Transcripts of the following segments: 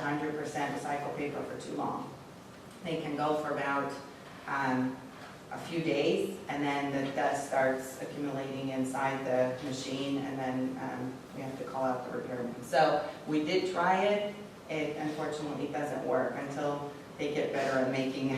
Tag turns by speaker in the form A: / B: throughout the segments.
A: 100% recycled paper for too long. They can go for about a few days, and then the dust starts accumulating inside the machine, and then we have to call out the repairman. So we did try it. It unfortunately doesn't work until they get better at making 100%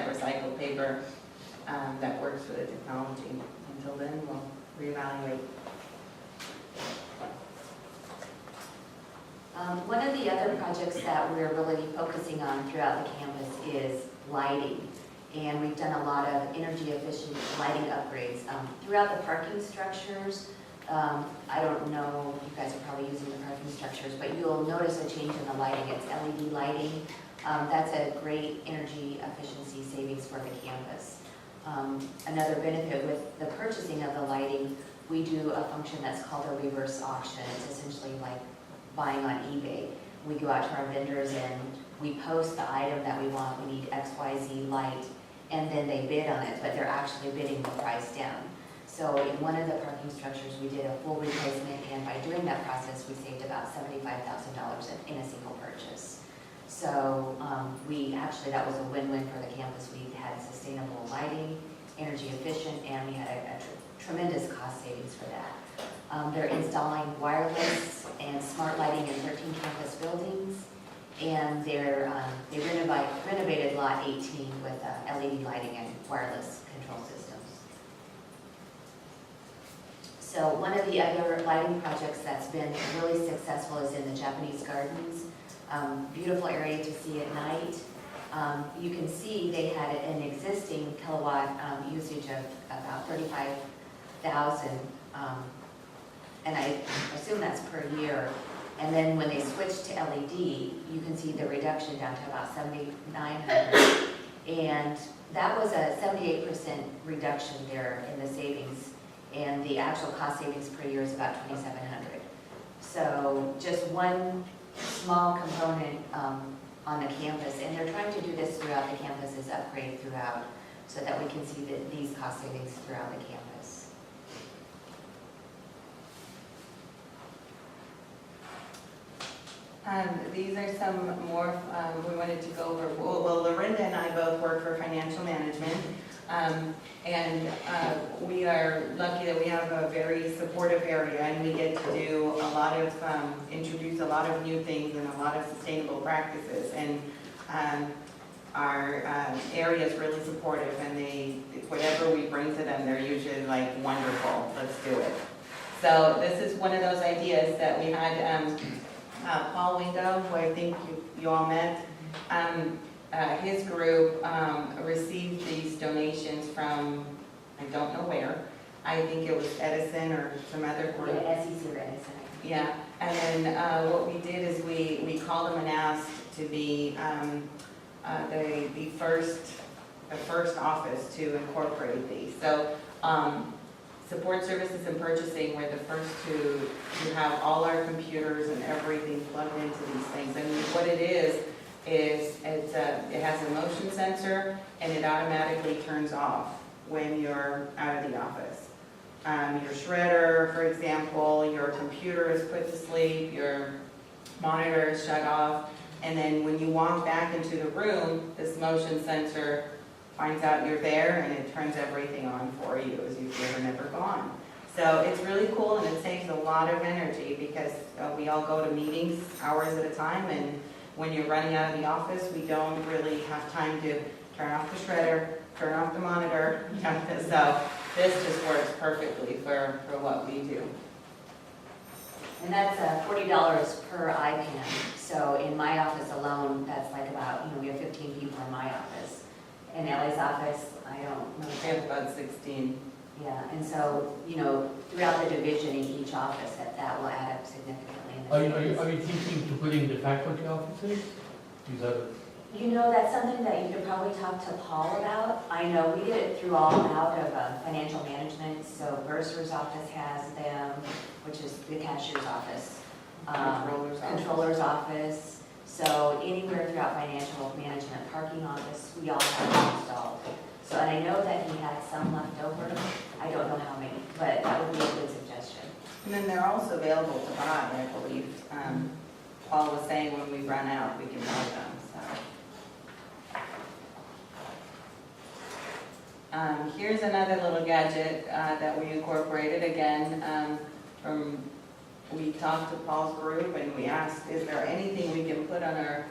A: recycled paper that works for the technology. Until then, we'll reevaluate.
B: One of the other projects that we're really focusing on throughout the campus is lighting. And we've done a lot of energy efficient lighting upgrades throughout the parking structures. I don't know if you guys are probably using the parking structures, but you'll notice a change in the lighting. It's LED lighting. That's a great energy efficiency savings for the campus. Another benefit with the purchasing of the lighting, we do a function that's called a reverse auction. It's essentially like buying on eBay. We go out to our vendors and we post the item that we want. We need XYZ light, and then they bid on it, but they're actually bidding the price down. So in one of the parking structures, we did a full replacement, and by doing that process, we saved about $75,000 in a single purchase. So that was a win-win for the campus. We had sustainable lighting, energy efficient, and we had a tremendous cost savings for that. They're installing wireless and smart lighting in 13 campus buildings, and they renovated Lot 18 with LED lighting and wireless control systems. So one of the other lighting projects that's been really successful is in the Japanese gardens. Beautiful area to see at night. You can see they had an existing kilowatt usage of about 35,000, and I assume that's per year. And then when they switched to LED, you can see the reduction down to about 7,900. And that was a 78% reduction there in the savings. And the actual cost savings per year is about 2,700. So just one small component on the campus. And they're trying to do this throughout the campus, is upgrade throughout, so that we can see these cost savings throughout the campus.
A: These are some more we wanted to go over. Well, Lorinda and I both work for financial management, and we are lucky that we have a very supportive area, and we get to do a lot of, introduce a lot of new things and a lot of sustainable practices. And our area is really supportive, and whatever we bring to them, they're usually like, wonderful, let's do it. So this is one of those ideas that we had. Paul Wingo, who I think you all met, his group received these donations from, I don't know where, I think it was Edison or some other group.
B: Yeah, SEC or Edison.
A: Yeah, and then what we did is we called them and asked to be the first office to incorporate these. So support services and purchasing were the first to have all our computers and everything plugged into these things. And what it is it has a motion sensor, and it automatically turns off when you're out of the office. Your shredder, for example, your computer is put to sleep, your monitor is shut off, and then when you walk back into the room, this motion sensor finds out you're there, and it turns everything on for you as if you're never gone. So it's really cool, and it saves a lot of energy because we all go to meetings hours at a time, and when you're running out of the office, we don't really have time to turn off the shredder, turn off the monitor. So this just works perfectly for what we do.
B: And that's $40 per iPad. So in my office alone, that's like about, we have 15 people in my office. In Ellie's office, I don't know.
A: We have about 16.
B: Yeah, and so, throughout the division in each office, that will add up significantly.
C: Are you thinking to put in the faculty offices? Is that?
B: That's something that you could probably talk to Paul about. I know we did it through all out of financial management, so Bursar's office has them, which is the cashier's office. Controller's office. So anywhere throughout financial management, parking office, we all have them installed. So, and I know that he had some left over. I don't know how many, but that would be a good suggestion.
A: And then they're also available to buy, I believe. Paul was saying, when we run out, we can buy them, so. Here's another little gadget that we incorporated, again, we talked to Paul's group and we asked, is there anything we can put on our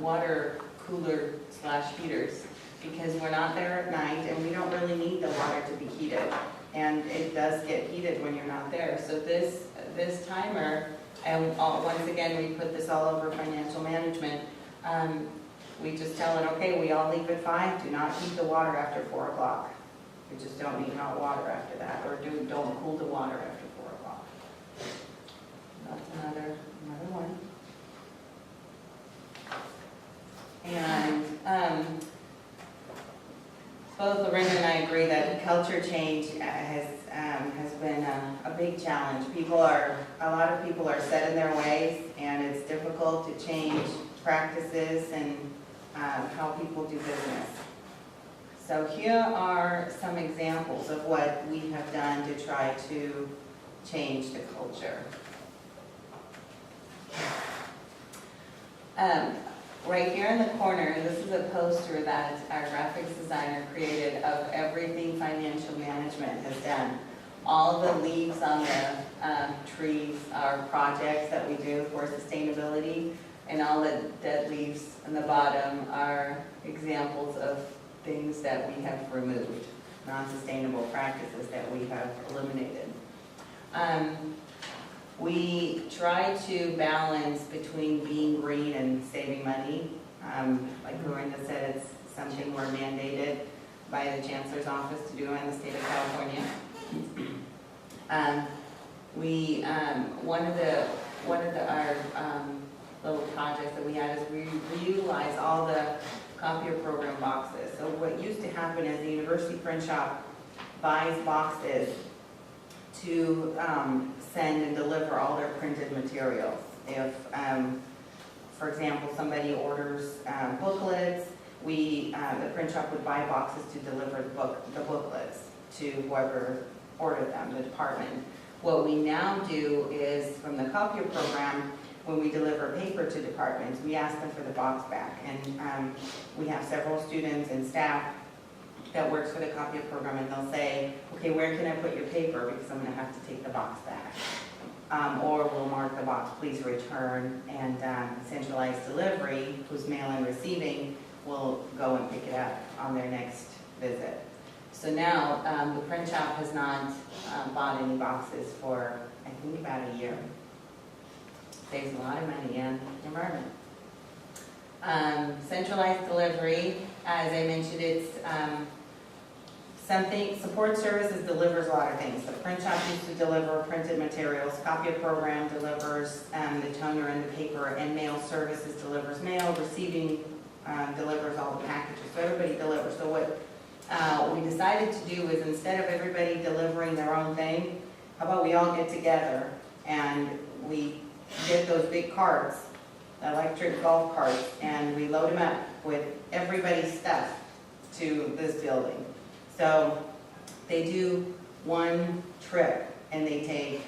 A: water cooler / heaters? Because we're not there at night and we don't really need the water to be heated. And it does get heated when you're not there. So this timer, and once again, we put this all over financial management. We just tell it, okay, we all leave at 5, do not heat the water after 4 o'clock. We just don't need hot water after that, or don't cool the water after 4 o'clock. That's another one. And both Lorinda and I agree that culture change has been a big challenge. A lot of people are set in their ways, and it's difficult to change practices and how people do business. So here are some examples of what we have done to try to change the culture. Right here in the corner, this is a poster that our graphics designer created of everything financial management has done. All the leaves on the trees are projects that we do for sustainability, and all the dead leaves on the bottom are examples of things that we have removed, non-sustainable practices that we have eliminated. We try to balance between being green and saving money. Like Lorinda said, it's something we're mandated by the Chancellor's Office to do in the state of California. One of our little projects that we had is we reutilize all the copier program boxes. So what used to happen is the university print shop buys boxes to send and deliver all their printed materials. If, for example, somebody orders booklets, the print shop would buy boxes to deliver the booklets to whoever ordered them, the department. What we now do is, from the copier program, when we deliver paper to departments, we ask them for the box back. And we have several students and staff that works for the copier program, and they'll say, okay, where can I put your paper, because I'm going to have to take the box back. Or we'll mark the box, please return, and centralized delivery, who's mail and receiving, will go and pick it up on their next visit. So now the print shop has not bought any boxes for, I think, about a year. Saves a lot of money and the environment. Centralized delivery, as I mentioned, it's support services delivers a lot of things. The print shop used to deliver printed materials, copier program delivers the toner and the paper, and mail services delivers mail, receiving delivers all the packages, so everybody delivers. So what we decided to do is, instead of everybody delivering their own thing, how about we all get together and we get those big carts, electric golf carts, and we load them up with everybody's stuff to this building. So they do one trip, and they take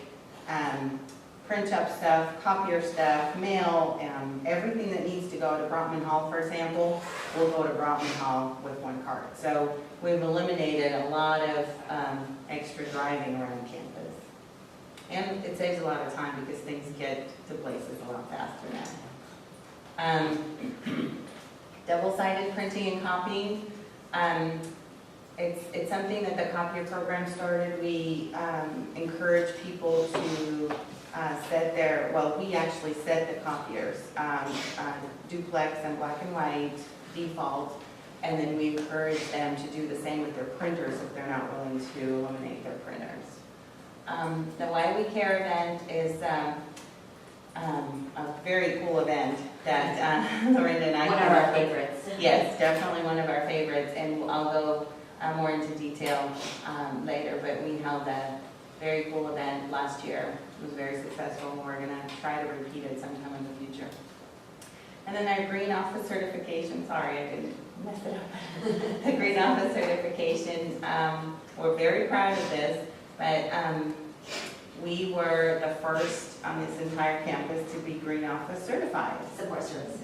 A: print up stuff, copier stuff, mail, everything that needs to go to Brotman Hall, for example, will go to Brotman Hall with one cart. So we've eliminated a lot of extra driving around campus. And it saves a lot of time because things get to places a lot faster now. Double-sided printing and copying. It's something that the copier program started. We encourage people to we actually set the copiers, duplex and black and white default, and then we encourage them to do the same with their printers if they're not willing to eliminate their printers. The Why We Care event is a very cool event that Lorinda and I
B: One of our favorites.
A: Yes, definitely one of our favorites, and I'll go more into detail later, but we held a very cool event last year. It was very successful, and we're going to try to repeat it sometime in the future. And then our Green Office certification, sorry, I didn't mess it up. The Green Office certification, we're very proud of this, but we were the first on this entire campus to be Green Office certified.
B: Support service.